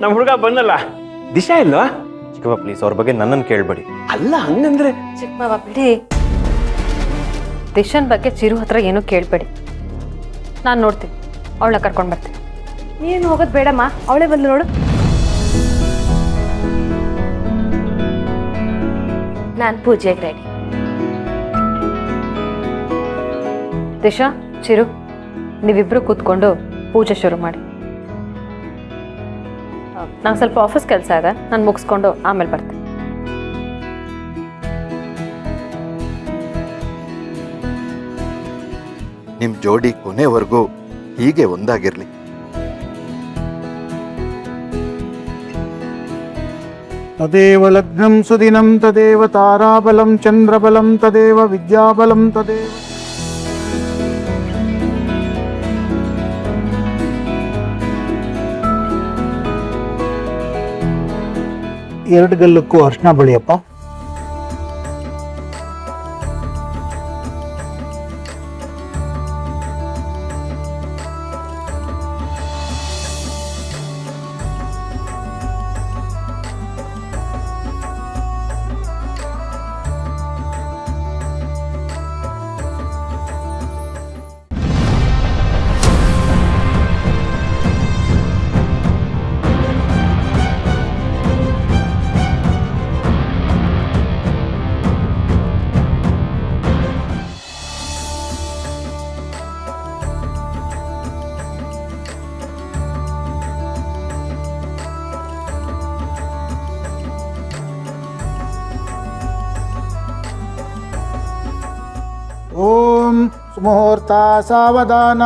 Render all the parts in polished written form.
ನಮ್ಮ ಹುಡುಗ ಬಂದಲ್ಲ, ದಿಶಾ ಇಲ್ವಾ? ಚಿಕ್ಕಪ್ಪ ಪ್ಲೀಸ್ ಅವ್ರ ಬಗ್ಗೆ ನನ್ನನ್ನು ಕೇಳಬೇಡಿ. ಅಲ್ಲ ಹಂಗಂದ್ರೆ ಚಿಕ್ಕಮ್ಮ ಬಿಡಿ. ದಿಶನ್ ಬಗ್ಗೆ ಚಿರು ಹತ್ರ ಏನೂ ಕೇಳಬೇಡಿ. ನಾನು ನೋಡ್ತೀನಿ, ಅವಳನ್ನ ಕರ್ಕೊಂಡು ಬರ್ತೀನಿ. ನೀನು ಹೋಗೋದು ಬೇಡಮ್ಮ, ಅವಳೇ ಬಂದು ನೋಡು. ನಾನು ಪೂಜೆಗೆ ರೆಡಿ. ದಿಶಾ, ಚಿರು, ನೀವಿಬ್ರು ಕೂತ್ಕೊಂಡು ಪೂಜೆ ಶುರು ಮಾಡಿ. ನಂಗೆ ಸ್ವಲ್ಪ ಆಫೀಸ್ ಕೆಲಸ ಇದೆ, ನಾನು ಮುಗಿಸ್ಕೊಂಡು ಆಮೇಲೆ ಬರ್ತೀನಿ. ನಿಮ್ ಜೋಡಿ ಕೊನೆವರೆಗೂ ಹೀಗೆ ಒಂದಾಗಿರ್ಲಿ. ತದೇವ ಲಗ್ನಂ ಸುದಿನಂ ತದೇವ ತಾರಾಬಲಂ ಚಂದ್ರಬಲಂ ತದೇವ ವಿದ್ಯಾಬಲಂ ತದೇವ. ಎರಡು ಗಲ್ಲಕ್ಕೂ ಅರ್ಶನ ಬಳಿಯಪ್ಪ. ಓಂ ಸುಮುಹೂರ್ತ ಸಾವಧಾನ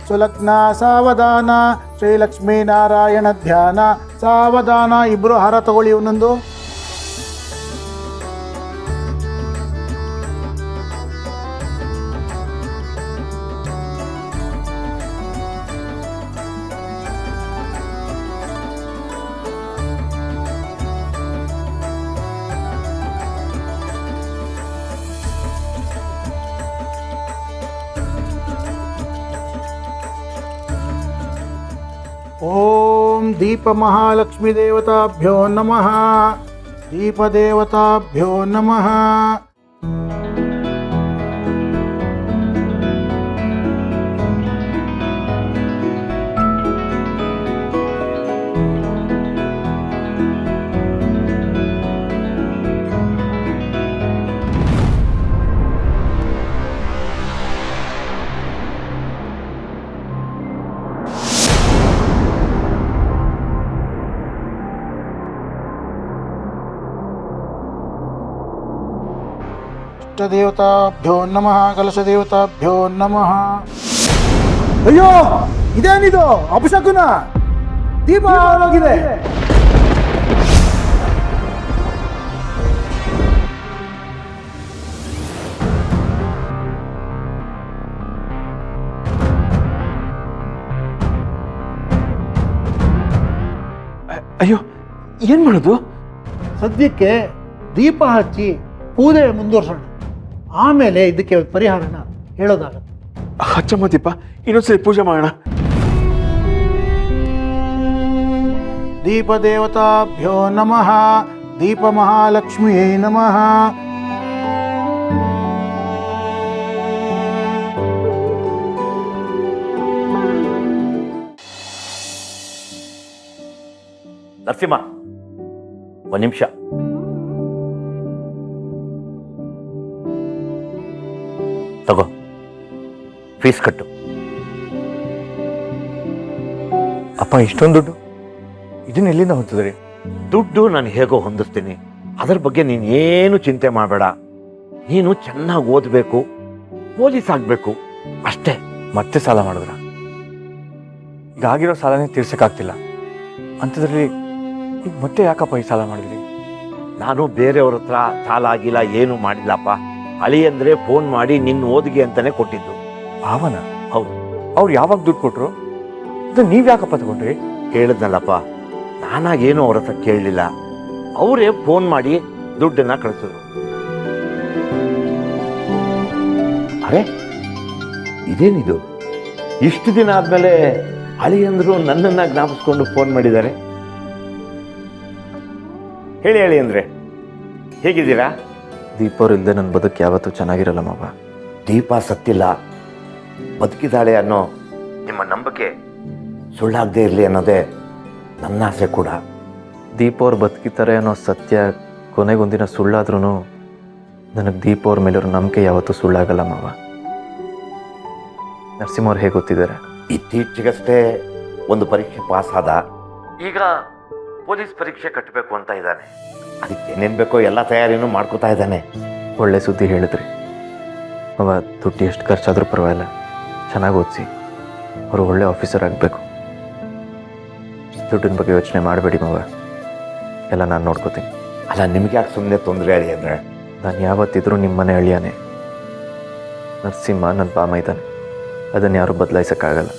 ಸುಲಗ್ನ ಸಾವಧಾನ ಶ್ರೀಲಕ್ಷ್ಮೀನಾರಾಯಣ ಧ್ಯಾನ ಸಾವಧಾನ. ಇಬ್ರು ಹಾರ ತಗೊಳ್ಳಿ ಒಂದೊಂದು. ಓಂ ದೀಪ ಮಹಾಲಕ್ಷ್ಮೀ ದೇವತಾಭ್ಯೋ ನಮಃ. ದೀಪ ದೇವತಾಭ್ಯೋ ನಮಃ. ದೇವತಾಭ್ಯೋ ನಮಃ. ಕಲಶ ದೇವತಾಭ್ಯೋ ನಮಃ. ಅಯ್ಯೋ, ಇದೇನಿದು ಅಪಶಕುನ? ದೀಪ ಆರೋಗಿದೆ. ಅಯ್ಯೋ, ಏನ್ ಮಾಡೋದು? ಸದ್ಯಕ್ಕೆ ದೀಪ ಹಚ್ಚಿ ಪೂಜೆ ಮುಂದುವರ್ಸೋಣ, ಆಮೇಲೆ ಇದಕ್ಕೆ ಪರಿಹಾರನ ಹೇಳೋದಾಗತ್ತೆ. ಹಚ್ಚಮ್ಮ ದೀಪ, ಇನ್ನೊಂದ್ಸರಿ ಪೂಜೆ ಮಾಡೋಣ. ದೀಪ ದೇವತಾಭ್ಯೋ ನಮಃ. ದೀಪ ಮಹಾಲಕ್ಷ್ಮಿಯೇ ನಮಃ. ನರಸಿಂಹ, ಒಂದು ನಿಮಿಷ. ತಗೋ, ಫೀಸ್ ಕಟ್ಟು. ಅಪ್ಪ ಇಷ್ಟೊಂದು ದುಡ್ಡು ಇದನ್ನ ಎಲ್ಲಿಂದ ಹೊಂದಿದ್ರಿ? ದುಡ್ಡು ನಾನು ಹೇಗೋ ಹೊಂದಿಸ್ತೀನಿ, ಅದರ ಬಗ್ಗೆ ನೀನು ಏನು ಚಿಂತೆ ಮಾಡಬೇಡ. ನೀನು ಚೆನ್ನಾಗಿ ಓದಬೇಕು, ಪೊಲೀಸ್ ಆಗಬೇಕು, ಅಷ್ಟೇ. ಮತ್ತೆ ಸಾಲ ಮಾಡಿದ್ರ? ಈಗ ಆಗಿರೋ ಸಾಲನೇ ತೀರ್ಸಕ್ಕಾಗ್ತಿಲ್ಲ ಅಂಥದ್ರಲ್ಲಿ ಈಗ ಮತ್ತೆ ಯಾಕಪ್ಪ ಈ ಸಾಲ ಮಾಡಿದ್ರಿ? ನಾನು ಬೇರೆಯವ್ರ ಹತ್ರ ಸಾಲ ಆಗಿಲ್ಲ, ಏನು ಮಾಡಿಲ್ಲಪ್ಪ. ಅಳಿ ಅಂದ್ರೆ ಫೋನ್ ಮಾಡಿ ನಿನ್ನ ಓದಿಗೆ ಅಂತಾನೆ ಕೊಟ್ಟಿದ್ದು. ಭಾವನ? ಹೌದು. ಅವ್ರು ಯಾವಾಗ ದುಡ್ಡು ಕೊಟ್ರು? ಅದು ನೀವ್ ಯಾಕಪ್ಪ ತಗೊಂಡ್ರಿ? ಹೇಳಿದ್ನಲ್ಲಪ್ಪ, ನಾನಾಗೇನು ಅವ್ರ ಹತ್ರ ಕೇಳಲಿಲ್ಲ. ಅವರೇ ಫೋನ್ ಮಾಡಿ ದುಡ್ಡನ್ನ ಕಳಿಸಿದ್ರು. ಅರೆ, ಇದೇನಿದು? ಇಷ್ಟು ದಿನ ಆದ್ಮೇಲೆ ಅಳಿಯಂದ್ರು ನನ್ನನ್ನು ಜ್ಞಾಪಿಸ್ಕೊಂಡು ಫೋನ್ ಮಾಡಿದ್ದಾರೆ. ಹೇಳಿ ಹೇಳಿ ಅಂದರೆ ಹೇಗಿದ್ದೀರಾ? ದೀಪವ್ರು ಇಲ್ಲದೆ ನನ್ನ ಬದುಕು ಯಾವತ್ತೂ ಚೆನ್ನಾಗಿರಲ್ಲ ಮಾವ. ದೀಪ ಸತ್ತಿಲ್ಲ, ಬದುಕಿದ್ದಾಳೆ ಅನ್ನೋ ನಿಮ್ಮ ನಂಬಿಕೆ ಸುಳ್ಳಾಗದೇ ಇರಲಿ ಅನ್ನೋದೇ ನನ್ನ ಆಸೆ ಕೂಡ. ದೀಪವ್ರು ಬದುಕಿತಾರೆ ಅನ್ನೋ ಸತ್ಯ ಕೊನೆಗೊಂದಿನ ಸುಳ್ಳಾದ್ರೂ ನನಗೆ ದೀಪವ್ರ ಮೇಲಿರೋ ನಂಬಿಕೆ ಯಾವತ್ತೂ ಸುಳ್ಳಾಗಲ್ಲ ಮಾವ. ನರಸಿಂಹವ್ರು ಹೇಗೆ ಗೊತ್ತಿದ್ದಾರೆ? ಇತ್ತೀಚೆಗಷ್ಟೇ ಒಂದು ಪರೀಕ್ಷೆ ಪಾಸ್ ಆದ. ಈಗ ಪೊಲೀಸ್ ಪರೀಕ್ಷೆ ಕಟ್ಟಬೇಕು ಅಂತ ಇದ್ದಾನೆ. ಅದಕ್ಕೆ ಏನೇನು ಬೇಕೋ ಎಲ್ಲ ತಯಾರಿನೂ ಮಾಡ್ಕೋತಾ ಇದ್ದಾನೆ. ಒಳ್ಳೆ ಸುದ್ದಿ ಹೇಳಿದ್ರಿ ಮಾವ. ದುಡ್ಡು ಎಷ್ಟು ಖರ್ಚಾದರೂ ಪರವಾಗಿಲ್ಲ, ಚೆನ್ನಾಗಿ ಓದಿಸಿ ಅವರು ಒಳ್ಳೆ ಆಫೀಸರ್ ಆಗಬೇಕು. ದುಡ್ಡಿನ ಬಗ್ಗೆ ಯೋಚನೆ ಮಾಡಬೇಡಿ ಮಾವ, ಎಲ್ಲ ನಾನು ನೋಡ್ಕೋತೀನಿ. ಅಲ್ಲ, ನಿಮಗೆ ಯಾಕೆ ಸುಮ್ಮನೆ ತೊಂದರೆ ಹೇಳಿ ಅಂದರೆ? ನಾನು ಯಾವತ್ತಿದ್ರೂ ನಿಮ್ಮ ಮನೆ ಅಳಿಯಾನೆ. ನರಸಿಂಹ ನನ್ನ ಬಾಮ ಇದ್ದಾನೆ, ಅದನ್ನು ಯಾರೂ ಬದಲಾಯಿಸೋಕ್ಕಾಗಲ್ಲ.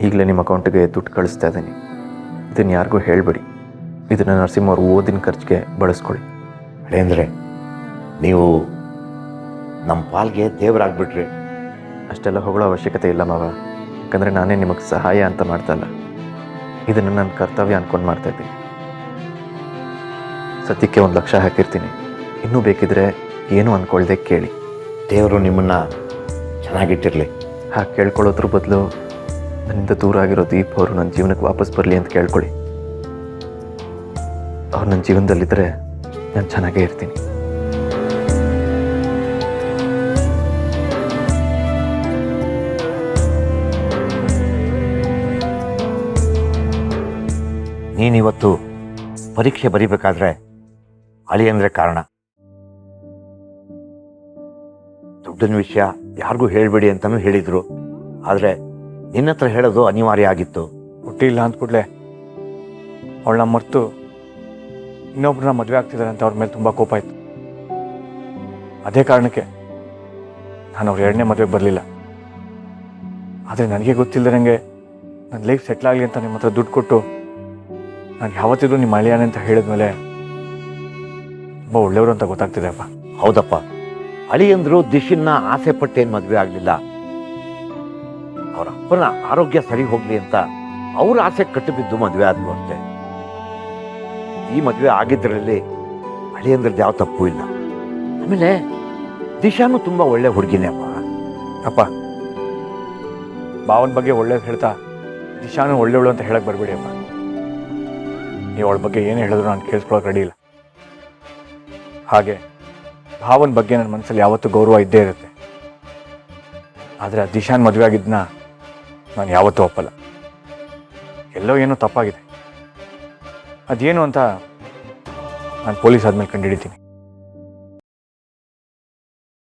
ಈಗಲೇ ನಿಮ್ಮ ಅಕೌಂಟಿಗೆ ದುಡ್ಡು ಕಳಿಸ್ತಾ ಇದ್ದೀನಿ. ಇದನ್ನು ಯಾರಿಗೂ ಹೇಳಬೇಡಿ. ಇದನ್ನು ನರಸಿಂಹ ಅವ್ರು ಓದಿನ ಖರ್ಚಿಗೆ ಬಳಸ್ಕೊಳ್ಳಿ. ಅಂದರೆ ನೀವು ನಮ್ಮ ಪಾಲ್ಗೆ ದೇವರಾಗ್ಬಿಟ್ರಿ. ಅಷ್ಟೆಲ್ಲ ಹೊಗಳೋ ಅವಶ್ಯಕತೆ ಇಲ್ಲ ಮಾವ, ಯಾಕಂದರೆ ನಾನೇ ನಿಮಗೆ ಸಹಾಯ ಅಂತ ಮಾಡ್ತಾ ಇಲ್ಲ, ಇದನ್ನು ನನ್ನ ಕರ್ತವ್ಯ ಅಂದ್ಕೊಂಡು ಮಾಡ್ತಾಯಿದ್ದೀನಿ. ಸದ್ಯಕ್ಕೆ 1 ಲಕ್ಷ ಹಾಕಿರ್ತೀನಿ. ಇನ್ನೂ ಬೇಕಿದ್ರೆ ಏನೂ ಅಂದ್ಕೊಳ್ದೆ ಕೇಳಿ. ದೇವರು ನಿಮ್ಮನ್ನು ಚೆನ್ನಾಗಿಟ್ಟಿರಲಿ. ಹಾಗೆ ಕೇಳ್ಕೊಳ್ಳೋದ್ರ ಬದಲು ನನ್ನಿಂದ ದೂರ ಆಗಿರೋ ದೀಪ್ ಅವರು ನನ್ನ ಜೀವನಕ್ಕೆ ವಾಪಸ್ ಬರಲಿ ಅಂತ ಕೇಳ್ಕೊಳ್ಳಿ. ಅವ್ರು ನನ್ನ ಜೀವನದಲ್ಲಿದ್ದರೆ ನಾನು ಚೆನ್ನಾಗೇ ಇರ್ತೀನಿ. ನೀನಿವತ್ತು ಪರೀಕ್ಷೆ ಬರೀಬೇಕಾದ್ರೆ ಅಳಿಯಂದ್ರೆ ಕಾರಣ. ದುಡ್ಡಿನ ವಿಷಯ ಯಾರಿಗೂ ಹೇಳಬೇಡಿ ಅಂತಲೂ ಹೇಳಿದರು. ಆದರೆ ನಿನ್ನ ಹತ್ರ ಹೇಳೋದು ಅನಿವಾರ್ಯ ಆಗಿತ್ತು. ಹುಟ್ಟಿಲ್ಲ ಅಂದ ಕೂಡಲೇ ಅವಳನ್ನ ಮರೆತು ಇನ್ನೊಬ್ಬರನ್ನ ಮದುವೆ ಆಗ್ತಿದ್ದಾರೆ ಅಂತ ಅವ್ರ ಮೇಲೆ ತುಂಬ ಕೋಪ ಇತ್ತು. ಅದೇ ಕಾರಣಕ್ಕೆ ನಾನು ಅವ್ರ 2ನೇ ಮದುವೆಗೆ ಬರಲಿಲ್ಲ. ಆದರೆ ನನಗೆ ಗೊತ್ತಿಲ್ಲದಂಗೆ ನನ್ನ ಲೈಫ್ ಸೆಟ್ಲ್ ಆಗಲಿ ಅಂತ ನಿಮ್ಮ ಹತ್ರ ದುಡ್ಡು ಕೊಟ್ಟು ನಾನು ಯಾವತ್ತಿದ್ರೂ ನಿಮ್ಮ ಅಳಿಯಾನೆ ಅಂತ ಹೇಳಿದ್ಮೇಲೆ ತುಂಬ ಒಳ್ಳೆಯವರು ಅಂತ ಗೊತ್ತಾಗ್ತಿದೆ ಅಪ್ಪ. ಹೌದಪ್ಪ, ಅಳಿಯಂದ್ರು ದಿಶಿನ್ನ ಆಸೆ ಪಟ್ಟೇನು ಮದುವೆ ಆಗಲಿಲ್ಲ. ಅವರ ಅಪ್ಪನ ಆರೋಗ್ಯ ಸರಿ ಹೋಗ್ಲಿ ಅಂತ ಅವ್ರ ಆಸೆ ಕಟ್ಟು ಬಿದ್ದು ಮದುವೆ ಆದ್ಲು ಅಷ್ಟೇ. ಈ ಮದುವೆ ಆಗಿದ್ರಲ್ಲಿ ಅಳಿಯಂದ್ರದ್ದು ಯಾವ ತಪ್ಪು ಇಲ್ಲ. ಆಮೇಲೆ ದಿಶಾನು ತುಂಬ ಒಳ್ಳೆ ಹುಡುಗಿನೇ ಅಪ್ಪ. ಅಪ್ಪ, ಭಾವನ ಬಗ್ಗೆ ಒಳ್ಳೇದು ಹೇಳ್ತಾ ದಿಶಾನು ಒಳ್ಳೆಯವಳು ಅಂತ ಹೇಳಕ್ಕೆ ಬರಬೇಡಿ ಅಪ್ಪ. ನೀವು ಅವಳ ಬಗ್ಗೆ ಏನೇ ಹೇಳಿದ್ರು ನಾನು ಕೇಳಿಸ್ಕೊಳಕ್ಕೆ ರೆಡಿ ಇಲ್ಲ. ಹಾಗೆ ಭಾವನ ಬಗ್ಗೆ ನನ್ನ ಮನಸ್ಸಲ್ಲಿ ಯಾವತ್ತೂ ಗೌರವ ಇದ್ದೇ ಇರುತ್ತೆ. ಆದರೆ ಆ ದಿಶಾನ್ ಮದುವೆ ಆಗಿದ್ದನ್ನ ನಾನು ಯಾವತ್ತೂ ಒಪ್ಪಲ್ಲ. ಎಲ್ಲೋ ಏನೋ ತಪ್ಪಾಗಿದೆ. ಅದೇನು ಅಂತ ನಾನು ಪೊಲೀಸ್ ಆದಮೇಲೆ ಕಂಡುಹಿಡಿತೀನಿ.